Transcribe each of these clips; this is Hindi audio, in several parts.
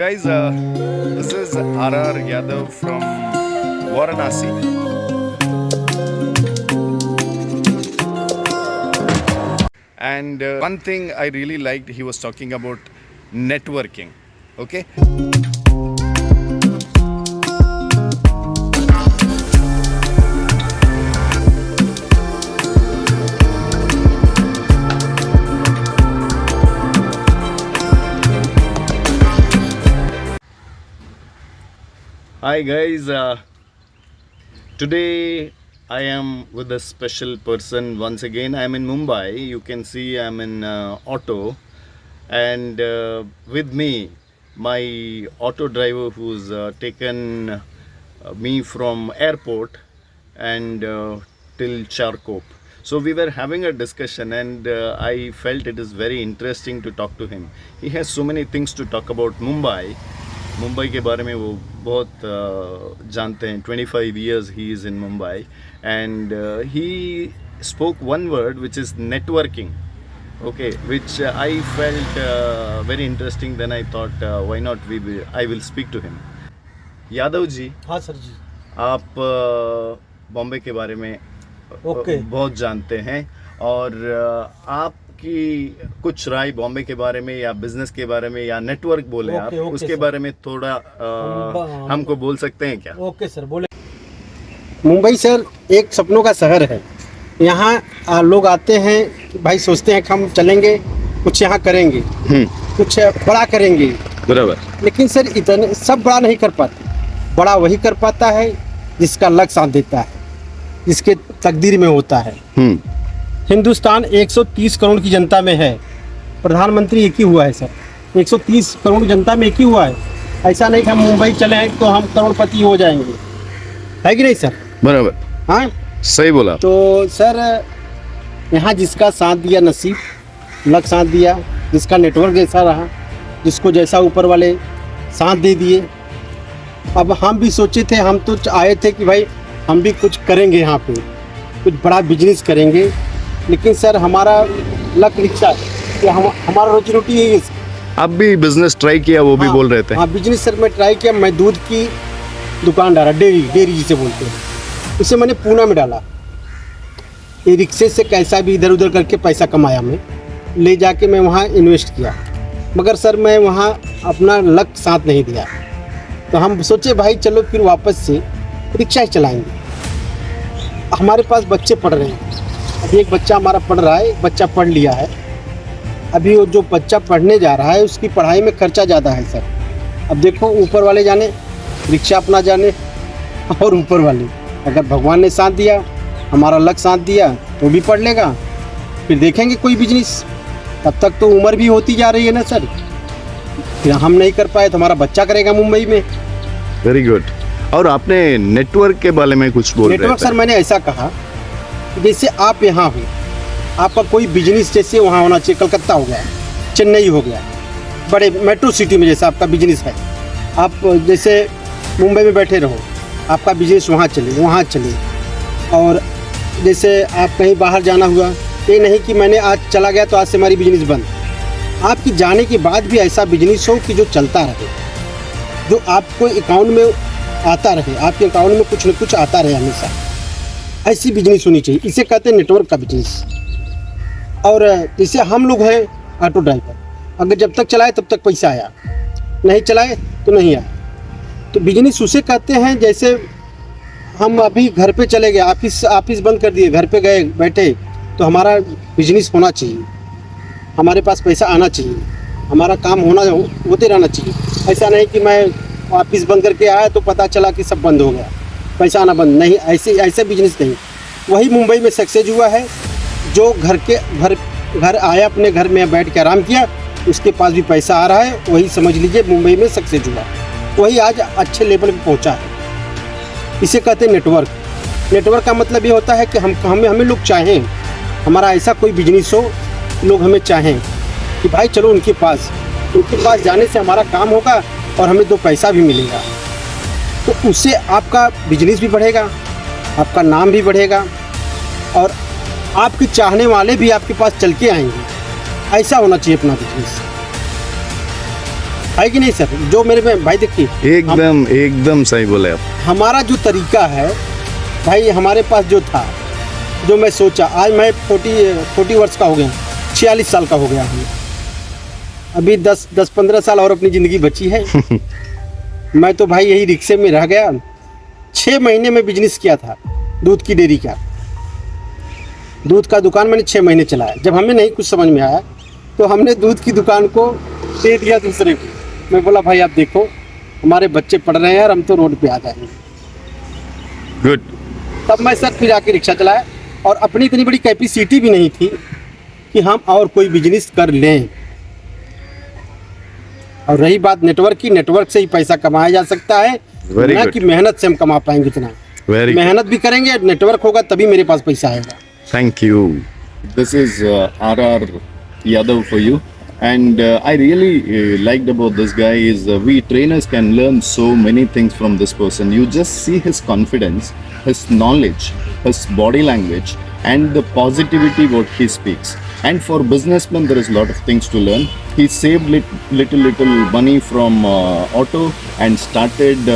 Guys, this is RR Yadav from Varanasi. And one thing I really liked, he was talking about networking. Okay. Hi guys, today I am with a special person once again. I am in Mumbai. You can see I am in auto, and with me my auto driver who's taken me from airport and till Charkop. So we were having a discussion, and I felt it is very interesting to talk to him. He has so many things to talk about Mumbai के बारे में वो बहुत जानते हैं. 25 years he is in Mumbai, and he spoke one word which is networking, okay, which I felt very interesting. Then I thought why not I will speak to him. Yadav ji, हाँ सर जी, आप बॉम्बे के बारे में बहुत जानते हैं, और आपकी कुछ राय बॉम्बे के बारे में या बिजनेस के बारे में या नेटवर्क बोले आप उसके बारे में थोड़ा हमको बोल सकते हैं क्या? ओके सर, बोले. मुंबई सर एक सपनों का शहर है. यहाँ लोग आते हैं, भाई सोचते हैं कि हम चलेंगे, कुछ यहाँ करेंगे, कुछ बड़ा करेंगे. बराबर. लेकिन सर इतने सब बड़ा नहीं कर पाते. बड़ा वही कर पाता है जिसका लक साथ देता है, जिसके तकदीर में होता है. हिंदुस्तान 130 करोड़ की जनता में है, प्रधानमंत्री एक ही हुआ है सर. 130 करोड़ जनता में एक ही हुआ है. ऐसा नहीं कि हम मुंबई चले हैं तो हम करोड़पति हो जाएंगे, है कि नहीं सर? बराबर. हाँ सही बोला. तो सर यहाँ जिसका साथ दिया नसीब, लक साथ दिया, जिसका नेटवर्क जैसा रहा, जिसको जैसा ऊपर वाले साथ दे दिए. अब हम भी सोचे थे, हम तो आए थे कि भाई हम भी कुछ करेंगे, यहाँ पे कुछ बड़ा बिजनेस करेंगे. लेकिन सर हमारा लक रिक्शा कि हमारा रोजी रोटी यही है. आप भी बिजनेस ट्राई किया, वो भी बोल रहे थे. हाँ बिजनेस सर मैं ट्राई किया. मैं दूध की दुकान डाला, डेयरी जिसे बोलते हैं. उसे मैंने पूना में डाला. ये रिक्शे से कैसा भी इधर उधर करके पैसा कमाया, मैं ले जाके मैं वहाँ इन्वेस्ट किया. मगर सर मैं वहाँ अपना लक साथ नहीं दिया. तो हम सोचे भाई चलो फिर वापस से रिक्शा ही चलाएंगे. हमारे पास बच्चे पढ़ रहे हैं. अभी एक बच्चा हमारा पढ़ रहा है, एक बच्चा पढ़ लिया है. अभी वो जो बच्चा पढ़ने जा रहा है उसकी पढ़ाई में खर्चा ज़्यादा है सर. अब देखो ऊपर वाले जाने, रिक्शा अपना जाने, और ऊपर वाले अगर भगवान ने साथ दिया, हमारा लक साथ दिया तो भी पढ़ लेगा, फिर देखेंगे कोई बिजनेस. तब तक तो उम्र भी होती जा रही है ना सर. फिर हम नहीं कर पाए तो हमारा बच्चा करेगा मुंबई में. Very good. और आपने नेटवर्क के बारे में कुछ बोल रहे थे. नेटवर्क सर मैंने ऐसा कहा, जैसे आप यहाँ हो, आपका कोई बिजनेस जैसे वहाँ होना चाहिए. कलकत्ता हो गया, चेन्नई हो गया, बड़े मेट्रो सिटी में जैसा आपका बिजनेस है. आप जैसे मुंबई में बैठे रहो, आपका बिजनेस वहाँ चले. और जैसे आप कहीं बाहर जाना हुआ, ये नहीं कि मैंने आज चला गया तो आज से हमारी बिजनेस बंद. आपकी जाने के बाद भी ऐसा बिजनेस हो कि जो चलता रहे, जो आपको अकाउंट में आता रहे, आपके अकाउंट में कुछ न कुछ आता रहे हमेशा. ऐसी बिजनेस होनी चाहिए. इसे कहते हैं नेटवर्क का बिजनेस. और जैसे हम लोग हैं ऑटो ड्राइवर, अगर जब तक चलाए तब तक पैसा आया, नहीं चलाए तो नहीं आया. तो बिजनेस उसे कहते हैं जैसे हम अभी घर पे चले गए, ऑफिस बंद कर दिए, घर पे गए बैठे, तो हमारा बिजनेस होना चाहिए, हमारे पास पैसा आना चाहिए, हमारा काम होते रहना चाहिए. ऐसा नहीं कि मैं ऑफिस बंद करके आया तो पता चला कि सब बंद हो गया, पैसा आना बंद. नहीं, ऐसे बिजनेस नहीं. वही मुंबई में सक्सेस हुआ है. जो घर आया, अपने घर में बैठ के आराम किया, उसके पास भी पैसा आ रहा है, वही समझ लीजिए मुंबई में सक्सेस हुआ. वही आज अच्छे लेवल पे पहुंचा है. इसे कहते हैं नेटवर्क. नेटवर्क का मतलब ये होता है कि हमें लोग चाहें, हमारा ऐसा कोई बिजनेस हो, लोग हमें चाहें कि भाई चलो उनके पास जाने से हमारा काम होगा और हमें 2 पैसा भी मिलेगा. तो उससे आपका बिजनेस भी बढ़ेगा, आपका नाम भी बढ़ेगा, और आपके चाहने वाले भी आपके पास चल के आएंगे. ऐसा होना चाहिए अपना बिजनेस. है कि नहीं सर? जो मेरे में भाई देखिए, एकदम एकदम सही बोले आप. हमारा जो तरीका है भाई, हमारे पास जो था, जो मैं सोचा, आज मैं 40 वर्ष का हो गया, 46 साल का हो गया हूँ. अभी 10-15 साल और अपनी ज़िंदगी बची है. मैं तो भाई यही रिक्शे में रह गया. 6 महीने में बिजनेस किया था दूध की डेयरी का. दूध का दुकान मैंने 6 महीने चलाया. जब हमें नहीं कुछ समझ में आया तो हमने दूध की दुकान को दे दिया दूसरे को. मैं बोला भाई आप देखो, हमारे बच्चे पढ़ रहे हैं यार, हम तो रोड पे आ जाएंगे. गुड. तब मैं सर फिर आके रिक्शा चलाया, और अपनी इतनी बड़ी कैपेसिटी भी नहीं थी कि हम और कोई बिजनेस कर लें. और रही बात नेटवर्क की, नेटवर्क से ही पैसा कमाया जा सकता है, Very ना good. कि मेहनत से हम कमा पाएंगे उतना. Very good. मेहनत भी करेंगे, नेटवर्क होगा तभी मेरे पास पैसा आएगा. Thank you. This is R.R. Yadav for you. And I really liked about this guy is we trainers can learn so many things from this person. You just see his confidence, his knowledge, his body language, and the positivity what he speaks. And for businessmen, there is a lot of things to learn. He saved little money from auto and started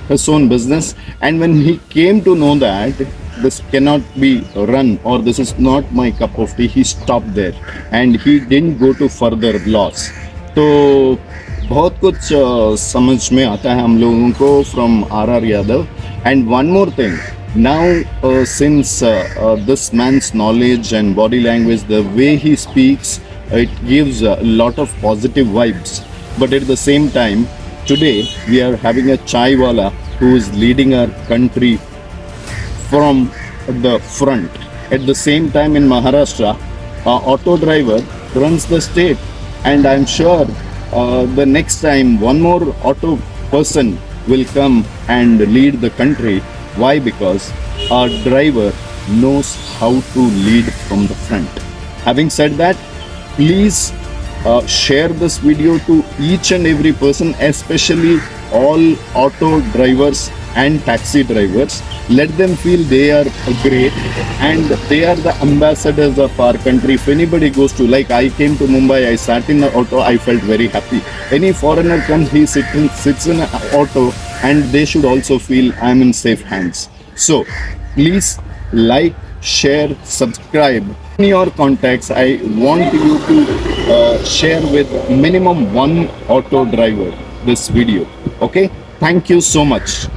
his own business. And when he came to know that this cannot be run or this is not my cup of tea, he stopped there and he didn't go to further loss. तो बहुत कुछ समझ में आता है हम लोगों को from R.R. Yadav. And one more thing, now since this man's knowledge and body language, the way he speaks, it gives a lot of positive vibes. But at the same time, today we are having a chai wala who is leading our country from the front. At the same time in Maharashtra, auto driver runs the state, and I'm sure the next time one more auto person will come and lead the country. Why? Because our driver knows how to lead from the front. Having said that, please share this video to each and every person, especially all auto drivers and taxi drivers. Let them feel they are great and they are the ambassadors of our country. If anybody goes to, like I came to Mumbai, I sat in the auto, I felt very happy. Any foreigner comes, he sits in an auto, and they should also feel I'm in safe hands. So please like, share, subscribe. In your contacts, I want you to share with minimum one auto driver this video. Okay? Thank you so much.